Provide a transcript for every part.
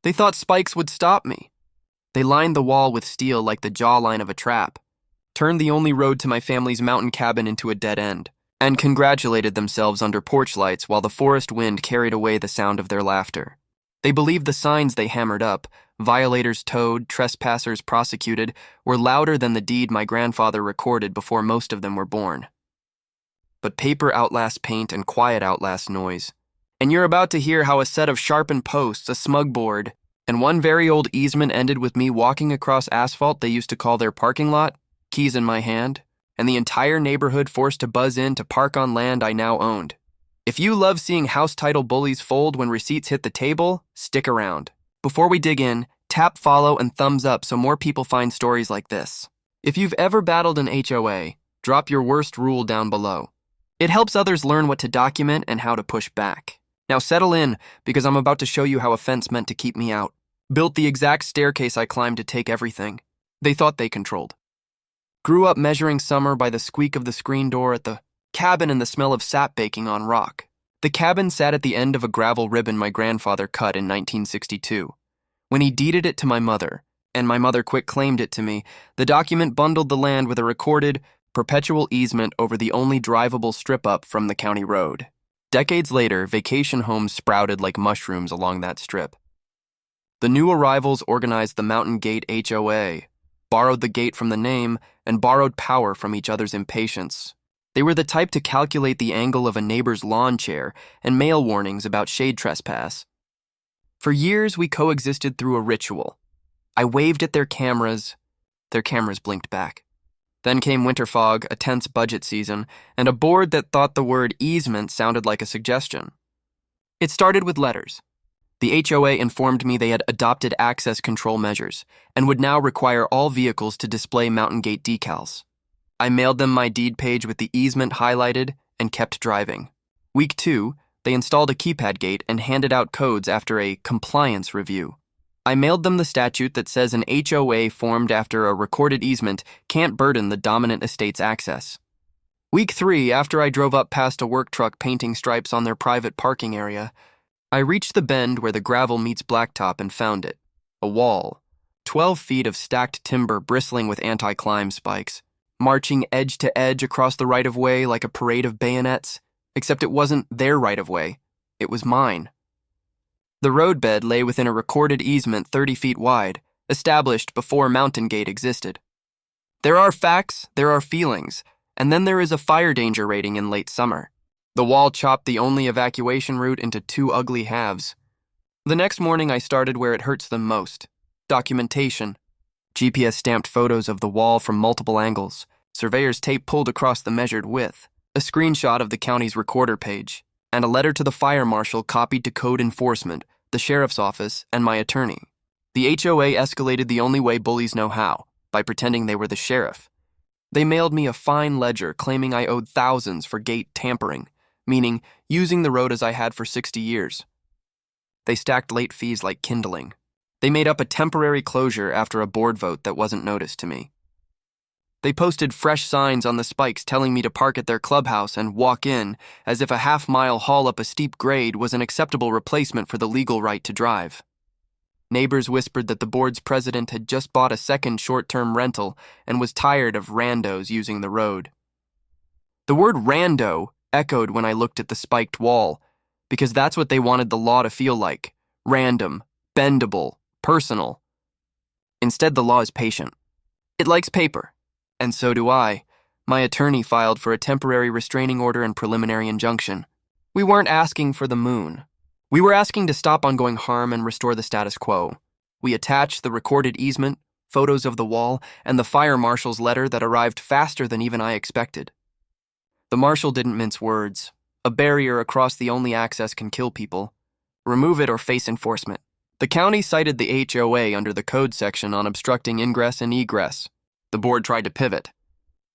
They thought spikes would stop me. They lined the wall with steel like the jawline of a trap, turned the only road to my family's mountain cabin into a dead end, and congratulated themselves under porch lights while the forest wind carried away the sound of their laughter. They believed the signs they hammered up, violators towed, trespassers prosecuted, were louder than the deed my grandfather recorded before most of them were born. But paper outlasts paint and quiet outlasts noise. And you're about to hear how a set of sharpened posts, a smug board, and one very old easement ended with me walking across asphalt they used to call their parking lot, keys in my hand, and the entire neighborhood forced to buzz in to park on land I now owned. If you love seeing house title bullies fold when receipts hit the table, stick around. Before we dig in, tap follow and thumbs up so more people find stories like this. If you've ever battled an HOA, drop your worst rule down below. It helps others learn what to document and how to push back. Now settle in, because I'm about to show you how a fence meant to keep me out. Built the exact staircase I climbed to take everything they thought they controlled. Grew up measuring summer by the squeak of the screen door at the cabin and the smell of sap baking on rock. The cabin sat at the end of a gravel ribbon my grandfather cut in 1962. When he deeded it to my mother, and my mother quit-claimed it to me, the document bundled the land with a recorded, perpetual easement over the only drivable strip-up from the county road. Decades later, vacation homes sprouted like mushrooms along that strip. The new arrivals organized the Mountain Gate HOA, borrowed the gate from the name, and borrowed power from each other's impatience. They were the type to calculate the angle of a neighbor's lawn chair and mail warnings about shade trespass. For years, we coexisted through a ritual. I waved at their cameras blinked back. Then came winter fog, a tense budget season, and a board that thought the word easement sounded like a suggestion. It started with letters. The HOA informed me they had adopted access control measures and would now require all vehicles to display Mountain Gate decals. I mailed them my deed page with the easement highlighted and kept driving. Week 2, they installed a keypad gate and handed out codes after a compliance review. I mailed them the statute that says an HOA formed after a recorded easement can't burden the dominant estate's access. Week 3, after I drove up past a work truck painting stripes on their private parking area, I reached the bend where the gravel meets blacktop and found it. A wall. 12 feet of stacked timber bristling with anti-climb spikes, marching edge to edge across the right-of-way like a parade of bayonets, except it wasn't their right-of-way. It was mine. The roadbed lay within a recorded easement 30 feet wide, established before Mountain Gate existed. There are facts, there are feelings, and then there is a fire danger rating in late summer. The wall chopped the only evacuation route into 2 ugly halves. The next morning I started where it hurts them most. Documentation. GPS-stamped photos of the wall from multiple angles, surveyor's tape pulled across the measured width, a screenshot of the county's recorder page, and a letter to the fire marshal copied to code enforcement, the sheriff's office, and my attorney. The HOA escalated the only way bullies know how, by pretending they were the sheriff. They mailed me a fine ledger claiming I owed thousands for gate tampering, meaning using the road as I had for 60 years. They stacked late fees like kindling. They made up a temporary closure after a board vote that wasn't noticed to me. They posted fresh signs on the spikes telling me to park at their clubhouse and walk in, as if a half-mile haul up a steep grade was an acceptable replacement for the legal right to drive. Neighbors whispered that the board's president had just bought a second short-term rental and was tired of randos using the road. The word rando echoed when I looked at the spiked wall, because that's what they wanted the law to feel like: random, bendable, personal. Instead, the law is patient. It likes paper. And so do I. My attorney filed for a temporary restraining order and preliminary injunction. We weren't asking for the moon. We were asking to stop ongoing harm and restore the status quo. We attached the recorded easement, photos of the wall, and the fire marshal's letter that arrived faster than even I expected. The marshal didn't mince words. A barrier across the only access can kill people. Remove it or face enforcement. The county cited the HOA under the code section on obstructing ingress and egress. The board tried to pivot.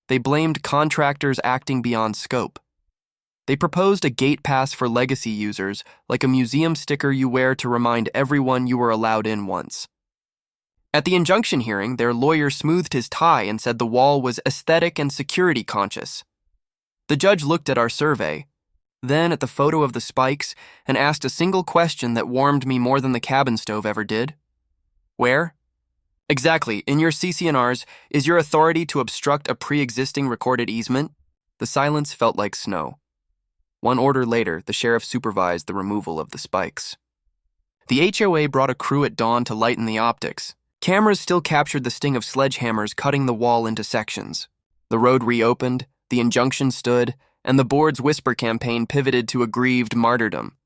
They blamed contractors acting beyond scope. They proposed a gate pass for legacy users, like a museum sticker you wear to remind everyone you were allowed in once. At the injunction hearing, their lawyer smoothed his tie and said the wall was aesthetic and security conscious. The judge looked at our survey. then at the photo of the spikes and asked a single question that warmed me more than the cabin stove ever did. Where? Exactly, in your CCNRs, is your authority to obstruct a pre-existing recorded easement? The silence felt like snow. One order later, the sheriff supervised the removal of the spikes. The HOA brought a crew at dawn to lighten the optics. Cameras still captured the sting of sledgehammers cutting the wall into sections. The road reopened, the injunction stood, and the board's whisper campaign pivoted to aggrieved martyrdom.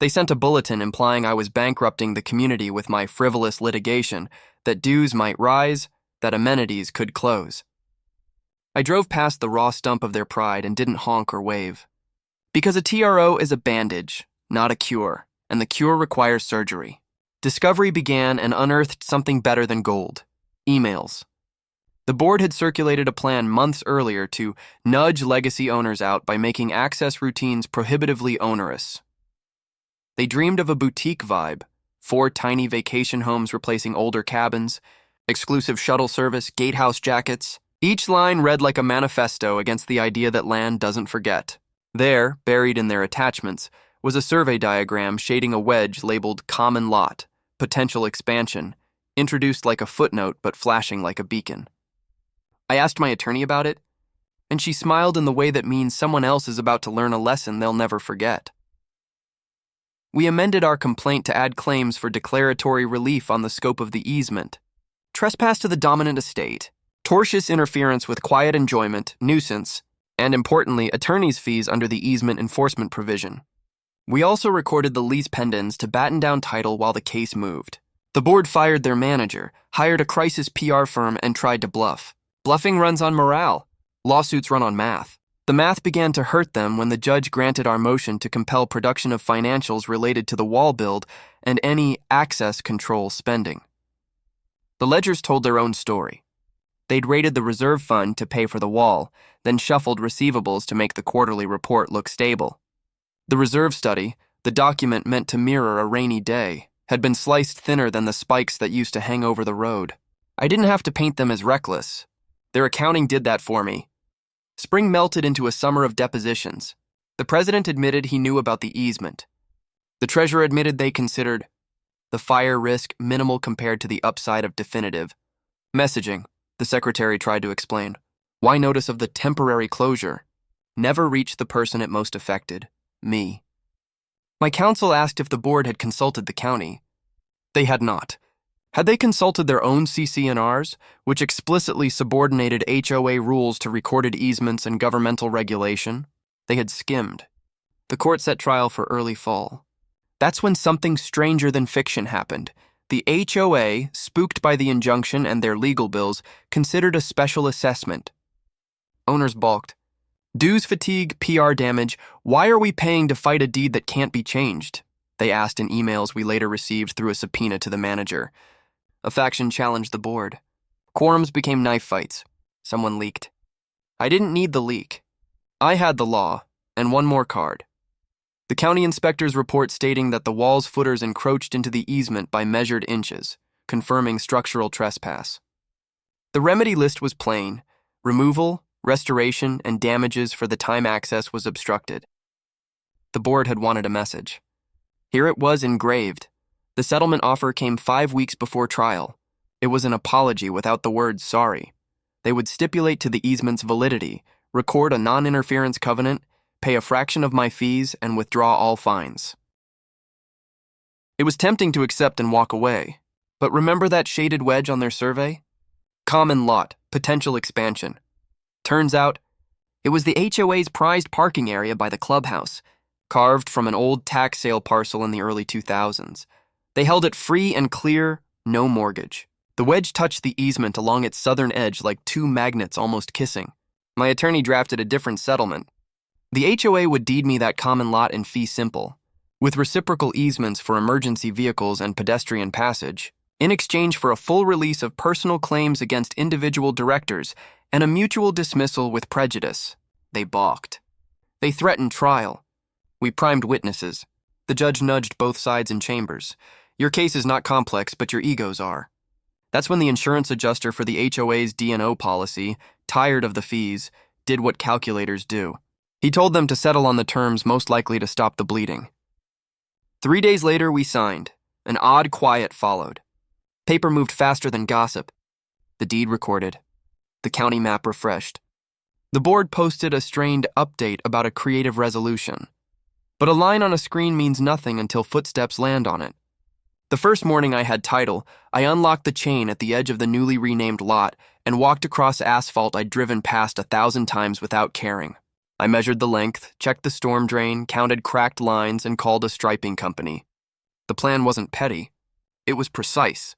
They sent a bulletin implying I was bankrupting the community with my frivolous litigation, that dues might rise, that amenities could close. I drove past the raw stump of their pride and didn't honk or wave. Because a TRO is a bandage, not a cure, and the cure requires surgery. Discovery began and unearthed something better than gold: emails. The board had circulated a plan months earlier to nudge legacy owners out by making access routines prohibitively onerous. They dreamed of a boutique vibe, 4 tiny vacation homes replacing older cabins, exclusive shuttle service, gatehouse jackets. Each line read like a manifesto against the idea that land doesn't forget. There, buried in their attachments, was a survey diagram shading a wedge labeled common lot, potential expansion, introduced like a footnote but flashing like a beacon. I asked my attorney about it, and she smiled in the way that means someone else is about to learn a lesson they'll never forget. We amended our complaint to add claims for declaratory relief on the scope of the easement: trespass to the dominant estate, tortious interference with quiet enjoyment, nuisance, and importantly, attorney's fees under the easement enforcement provision. We also recorded the lease pendants to batten down title while the case moved. The board fired their manager, hired a crisis PR firm, and tried to bluff. Bluffing runs on morale. Lawsuits run on math. The math began to hurt them when the judge granted our motion to compel production of financials related to the wall build and any access control spending. The ledgers told their own story. They'd raided the reserve fund to pay for the wall, then shuffled receivables to make the quarterly report look stable. The reserve study, the document meant to mirror a rainy day, had been sliced thinner than the spikes that used to hang over the road. I didn't have to paint them as reckless. Their accounting did that for me. Spring melted into a summer of depositions. The president admitted he knew about the easement. The treasurer admitted they considered the fire risk minimal compared to the upside of definitive. Messaging, the secretary tried to explain. Why notice of the temporary closure? Never reached the person it most affected, me. My counsel asked if the board had consulted the county. They had not. Had they consulted their own CCNRs, which explicitly subordinated HOA rules to recorded easements and governmental regulation? They had skimmed. The court set trial for early fall. That's when something stranger than fiction happened. The HOA, spooked by the injunction and their legal bills, considered a special assessment. Owners balked. Dues fatigue, PR damage, why are we paying to fight a deed that can't be changed? They asked in emails we later received through a subpoena to the manager. A faction challenged the board. Quorums became knife fights. Someone leaked. I didn't need the leak. I had the law, and one more card. The county inspector's report stating that the wall's footers encroached into the easement by measured inches, confirming structural trespass. The remedy list was plain: removal, restoration, and damages for the time access was obstructed. The board had wanted a message. Here it was engraved. The settlement offer came 5 weeks before trial. It was an apology without the word sorry. They would stipulate to the easement's validity, record a non-interference covenant, pay a fraction of my fees, and withdraw all fines. It was tempting to accept and walk away, but remember that shaded wedge on their survey? Common lot, potential expansion. Turns out, it was the HOA's prized parking area by the clubhouse, carved from an old tax sale parcel in the early 2000s. They held it free and clear, no mortgage. The wedge touched the easement along its southern edge like 2 magnets almost kissing. My attorney drafted a different settlement. The HOA would deed me that common lot in fee simple, with reciprocal easements for emergency vehicles and pedestrian passage, in exchange for a full release of personal claims against individual directors and a mutual dismissal with prejudice. They balked. They threatened trial. We primed witnesses. The judge nudged both sides in chambers. Your case is not complex, but your egos are. That's when the insurance adjuster for the HOA's D&O policy, tired of the fees, did what calculators do. He told them to settle on the terms most likely to stop the bleeding. 3 days later, we signed. An odd quiet followed. Paper moved faster than gossip. The deed recorded. The county map refreshed. The board posted a strained update about a creative resolution. But a line on a screen means nothing until footsteps land on it. The first morning I had title, I unlocked the chain at the edge of the newly renamed lot and walked across asphalt I'd driven past 1,000 times without caring. I measured the length, checked the storm drain, counted cracked lines, and called a striping company. The plan wasn't petty. It was precise.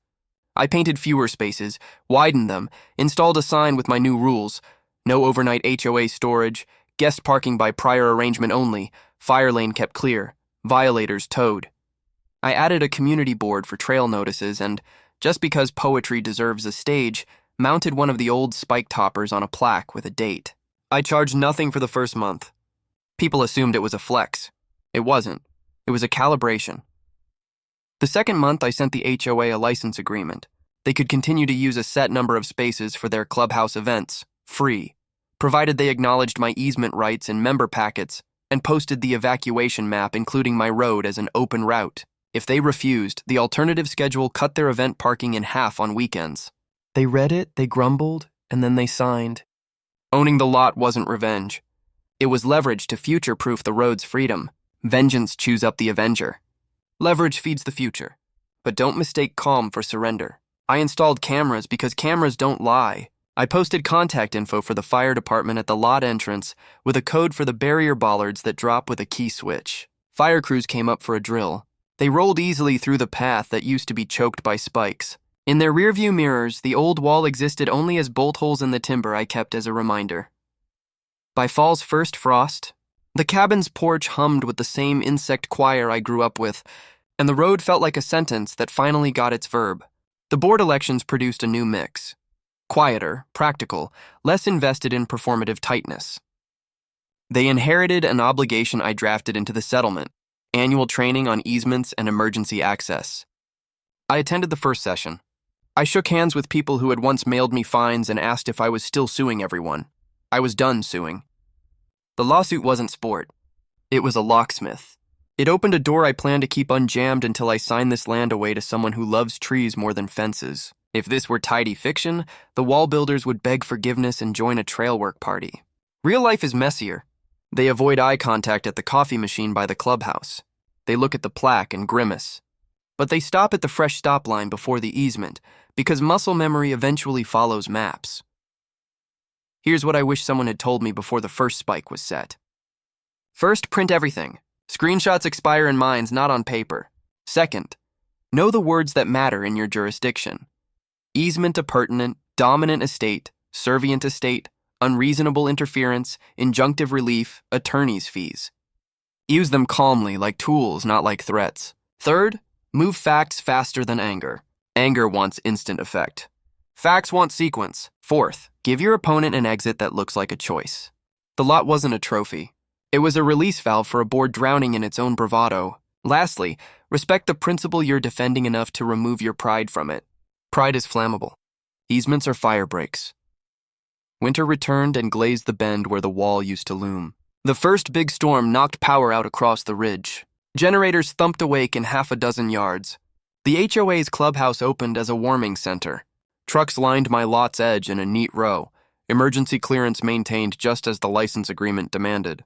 I painted fewer spaces, widened them, installed a sign with my new rules: no overnight HOA storage, guest parking by prior arrangement only, fire lane kept clear, violators towed. I added a community board for trail notices and, just because poetry deserves a stage, mounted one of the old spike toppers on a plaque with a date. I charged nothing for the first month. People assumed it was a flex. It wasn't. It was a calibration. The second month, I sent the HOA a license agreement. They could continue to use a set number of spaces for their clubhouse events, free, provided they acknowledged my easement rights in member packets and posted the evacuation map including my road as an open route. If they refused, the alternative schedule cut their event parking in half on weekends. They read it, they grumbled, and then they signed. Owning the lot wasn't revenge. It was leverage to future-proof the road's freedom. Vengeance chews up the avenger. Leverage feeds the future. But don't mistake calm for surrender. I installed cameras because cameras don't lie. I posted contact info for the fire department at the lot entrance with a code for the barrier bollards that drop with a key switch. Fire crews came up for a drill. They rolled easily through the path that used to be choked by spikes. In their rearview mirrors, the old wall existed only as bolt holes in the timber I kept as a reminder. By fall's first frost, the cabin's porch hummed with the same insect choir I grew up with, and the road felt like a sentence that finally got its verb. The board elections produced a new mix. Quieter, practical, less invested in performative tightness. They inherited an obligation I drafted into the settlement: annual training on easements and emergency access. I attended the first session. I shook hands with people who had once mailed me fines and asked if I was still suing everyone. I was done suing. The lawsuit wasn't sport. It was a locksmith. It opened a door I planned to keep unjammed until I signed this land away to someone who loves trees more than fences. If this were tidy fiction, the wall builders would beg forgiveness and join a trail work party. Real life is messier. They avoid eye contact at the coffee machine by the clubhouse. They look at the plaque and grimace. But they stop at the fresh stop line before the easement, because muscle memory eventually follows maps. Here's what I wish someone had told me before the first spike was set. First, print everything. Screenshots expire in minds, not on paper. Second, know the words that matter in your jurisdiction. Easement appurtenant, dominant estate, servient estate, unreasonable interference, injunctive relief, attorney's fees. Use them calmly, like tools, not like threats. Third, move facts faster than anger. Anger wants instant effect. Facts want sequence. Fourth, give your opponent an exit that looks like a choice. The lot wasn't a trophy. It was a release valve for a board drowning in its own bravado. Lastly, respect the principle you're defending enough to remove your pride from it. Pride is flammable. Easements are fire breaks. Winter returned and glazed the bend where the wall used to loom. The first big storm knocked power out across the ridge. Generators thumped awake in half a dozen yards. The HOA's clubhouse opened as a warming center. Trucks lined my lot's edge in a neat row, emergency clearance maintained just as the license agreement demanded.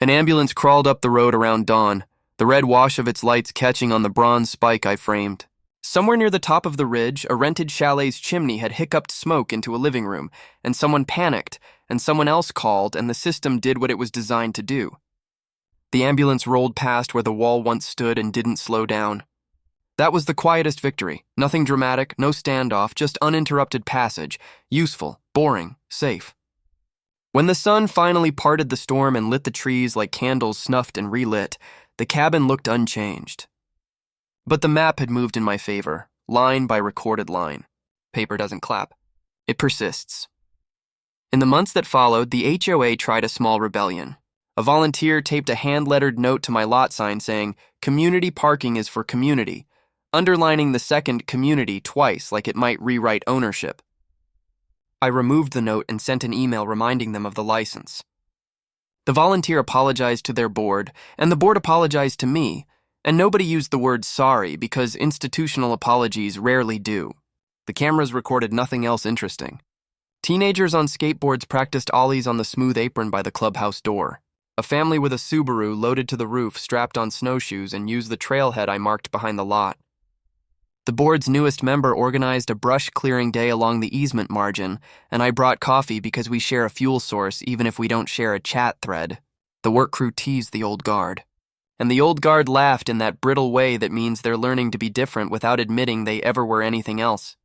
An ambulance crawled up the road around dawn, the red wash of its lights catching on the bronze spike I framed. Somewhere near the top of the ridge, a rented chalet's chimney had hiccuped smoke into a living room, and someone panicked, and someone else called, and the system did what it was designed to do. The ambulance rolled past where the wall once stood and didn't slow down. That was the quietest victory. Nothing dramatic, no standoff, just uninterrupted passage. Useful, boring, safe. When the sun finally parted the storm and lit the trees like candles snuffed and relit, the cabin looked unchanged. But the map had moved in my favor, line by recorded line. Paper doesn't clap. It persists. In the months that followed, the HOA tried a small rebellion. A volunteer taped a hand-lettered note to my lot sign saying, "Community parking is for community," underlining the second community twice like it might rewrite ownership. I removed the note and sent an email reminding them of the license. The volunteer apologized to their board, and the board apologized to me, and nobody used the word sorry because institutional apologies rarely do. The cameras recorded nothing else interesting. Teenagers on skateboards practiced ollies on the smooth apron by the clubhouse door. A family with a Subaru loaded to the roof strapped on snowshoes and used the trailhead I marked behind the lot. The board's newest member organized a brush-clearing day along the easement margin, and I brought coffee because we share a fuel source even if we don't share a chat thread. The work crew teased the old guard. And the old guard laughed in that brittle way that means they're learning to be different without admitting they ever were anything else.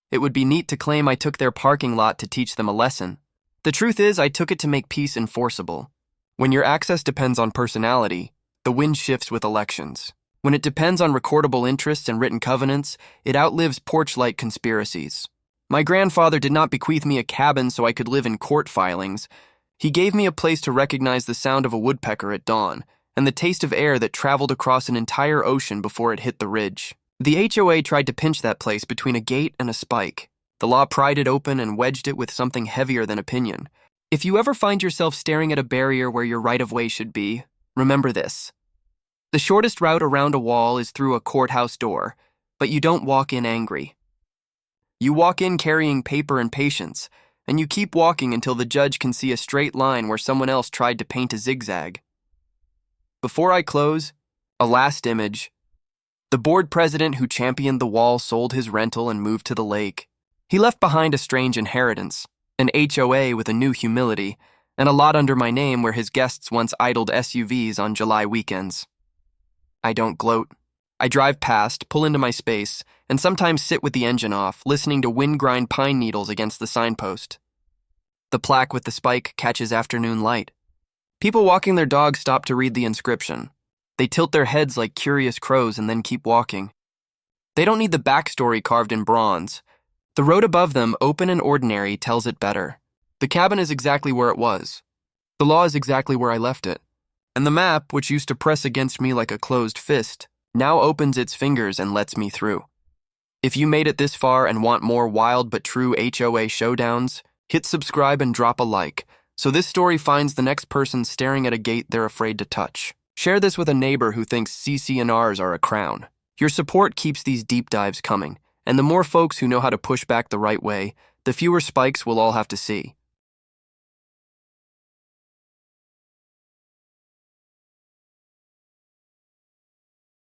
It would be neat to claim I took their parking lot to teach them a lesson. The truth is, I took it to make peace enforceable. When your access depends on personality, the wind shifts with elections. When it depends on recordable interests and written covenants, it outlives porch-light conspiracies. My grandfather did not bequeath me a cabin so I could live in court filings. He gave me a place to recognize the sound of a woodpecker at dawn, and the taste of air that traveled across an entire ocean before it hit the ridge. The HOA tried to pinch that place between a gate and a spike. The law pried it open and wedged it with something heavier than opinion. If you ever find yourself staring at a barrier where your right-of-way should be, remember this. The shortest route around a wall is through a courthouse door, but you don't walk in angry. You walk in carrying paper and patience, and you keep walking until the judge can see a straight line where someone else tried to paint a zigzag. Before I close, a last image. The board president who championed the wall sold his rental and moved to the lake. He left behind a strange inheritance, an HOA with a new humility, and a lot under my name where his guests once idled SUVs on July weekends. I don't gloat. I drive past, pull into my space, and sometimes sit with the engine off, listening to wind grind pine needles against the signpost. The plaque with the spike catches afternoon light. People walking their dogs stop to read the inscription. They tilt their heads like curious crows and then keep walking. They don't need the backstory carved in bronze. The road above them, open and ordinary, tells it better. The cabin is exactly where it was. The law is exactly where I left it. And the map, which used to press against me like a closed fist, now opens its fingers and lets me through. If you made it this far and want more wild but true HOA showdowns, hit subscribe and drop a like, so this story finds the next person staring at a gate they're afraid to touch. Share this with a neighbor who thinks CC&Rs are a crown. Your support keeps these deep dives coming, and the more folks who know how to push back the right way, the fewer spikes we'll all have to see.